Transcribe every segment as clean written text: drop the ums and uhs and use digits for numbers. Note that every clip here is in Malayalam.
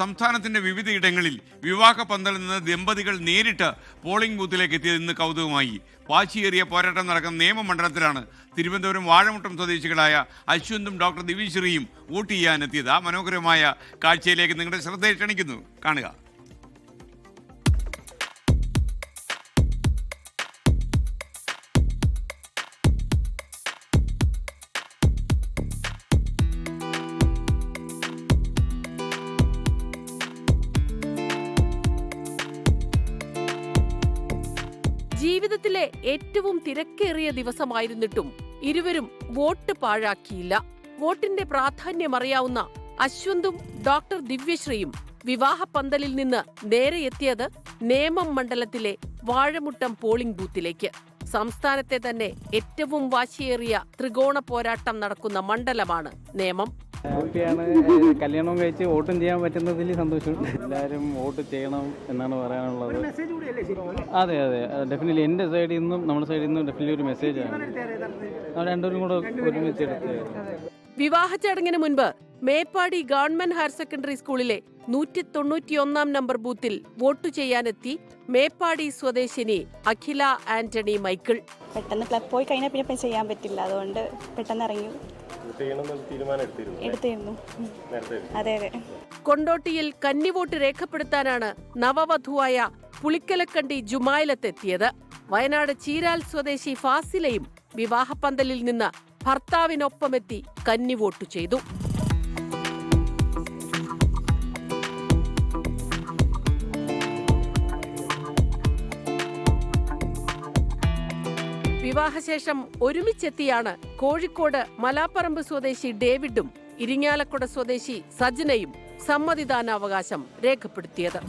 സംസ്ഥാനത്തിന്റെ വിവിധയിടങ്ങളിൽ വിവാഹ പന്തലിൽ നിന്ന് ദമ്പതികൾ നേരിട്ട് പോളിംഗ് ബൂത്തിലേക്ക് എത്തിയത് ഇന്ന് കൗതുകമായി. വാശിയേറിയ പോരാട്ടം നടക്കുന്ന നിയമമണ്ഡലത്തിലാണ് തിരുവനന്തപുരം വാഴമുട്ടം സ്വദേശികളായ അശ്വന്തും ഡോക്ടർ ദിവ്യശ്രീയും വോട്ട് ചെയ്യാനെത്തിയത്. ആ മനോഹരമായ കാഴ്ചയിലേക്ക് നിങ്ങളുടെ ശ്രദ്ധ ക്ഷണിക്കുന്നു, കാണുക. ജീവിതത്തിലെ ഏറ്റവും തിരക്കേറിയ ദിവസമായിരുന്നിട്ടും ഇരുവരും വോട്ട് പാഴാക്കിയില്ല. വോട്ടിന്റെ പ്രാധാന്യമറിയാവുന്ന അശ്വന്തും ഡോക്ടർ ദിവ്യശ്രീയും വിവാഹ പന്തലിൽ നിന്ന് നേരെ എത്തിയത് നേമം മണ്ഡലത്തിലെ വാഴമുട്ടം പോളിംഗ് ബൂത്തിലേക്ക്. സംസ്ഥാനത്തെ തന്നെ ഏറ്റവും വാശിയേറിയ ത്രികോണ പോരാട്ടം നടക്കുന്ന മണ്ഡലമാണ് നേമം. ഹാപ്പിയാണ്. കല്യാണം കഴിച്ച് വോട്ടും ചെയ്യാൻ പറ്റുന്നതിൽ സന്തോഷമുണ്ട്. എല്ലാവരും വോട്ട് ചെയ്യണം എന്നാണ് പറയാനുള്ളത്. അതെ അതെ ഡെഫിനറ്റ്ലി എൻ്റെ സൈഡിൽ നിന്നും നമ്മുടെ സൈഡിൽ നിന്നും ഡെഫിനറ്റ്ലി ഒരു മെസ്സേജാണ്. രണ്ടുപേരും കൂടെ ഒരുമിച്ചെടുത്ത്. വിവാഹ ചടങ്ങിന് മുൻപ് മേപ്പാടി ഗവൺമെന്റ് ഹയർ സെക്കൻഡറി സ്കൂളിലെ 191 നമ്പർ ബൂത്തിൽ വോട്ടു ചെയ്യാനെത്തി മേപ്പാടി സ്വദേശിനി അഖില ആന്റണി മൈക്കിൾ. പെട്ടെന്ന് പോയി കഴിഞ്ഞാൽ പിന്നെ ചെയ്യാൻ പറ്റില്ല, അതുകൊണ്ട് പെട്ടെന്ന് ഇറങ്ങി എടുത്തിരുന്നു. അതെ അതെ. കൊണ്ടോട്ടിയിൽ കന്നിവോട്ട് രേഖപ്പെടുത്താനാണ് നവവധുവായ പുളിക്കലക്കണ്ടി ജുമായിലത്തെത്തിയത്. വയനാട് ചീരാൽ സ്വദേശി ഫാസിലയും വിവാഹപ്പന്തലിൽ നിന്ന് ഭർത്താവിനൊപ്പമെത്തി കന്നിവോട്ടു ചെയ്തു. വിവാഹശേഷം ഒരുമിച്ചെത്തിയാണ് കോഴിക്കോട് മലാപ്പറമ്പ് സ്വദേശി ഡേവിഡും ഇരിങ്ങാലക്കുട സ്വദേശി സജ്നയും സമ്മതിദാനാവകാശം രേഖപ്പെടുത്തിയത്.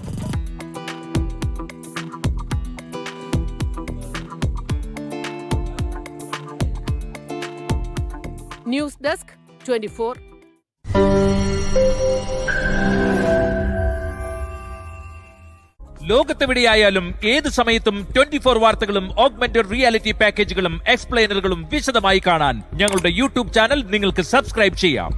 News desk 24. ലോകത്തെവിടെയായാലും ഏത് സമയത്തും 24 വാർത്തകളും ഓഗ്മെന്റഡ് റിയാലിറ്റി പാക്കേജുകളും എക്സ്പ്ലെയിനറുകളും വിശദമായി കാണാൻ ഞങ്ങളുടെ യൂട്യൂബ് ചാനൽ നിങ്ങൾക്ക് സബ്സ്ക്രൈബ് ചെയ്യാം.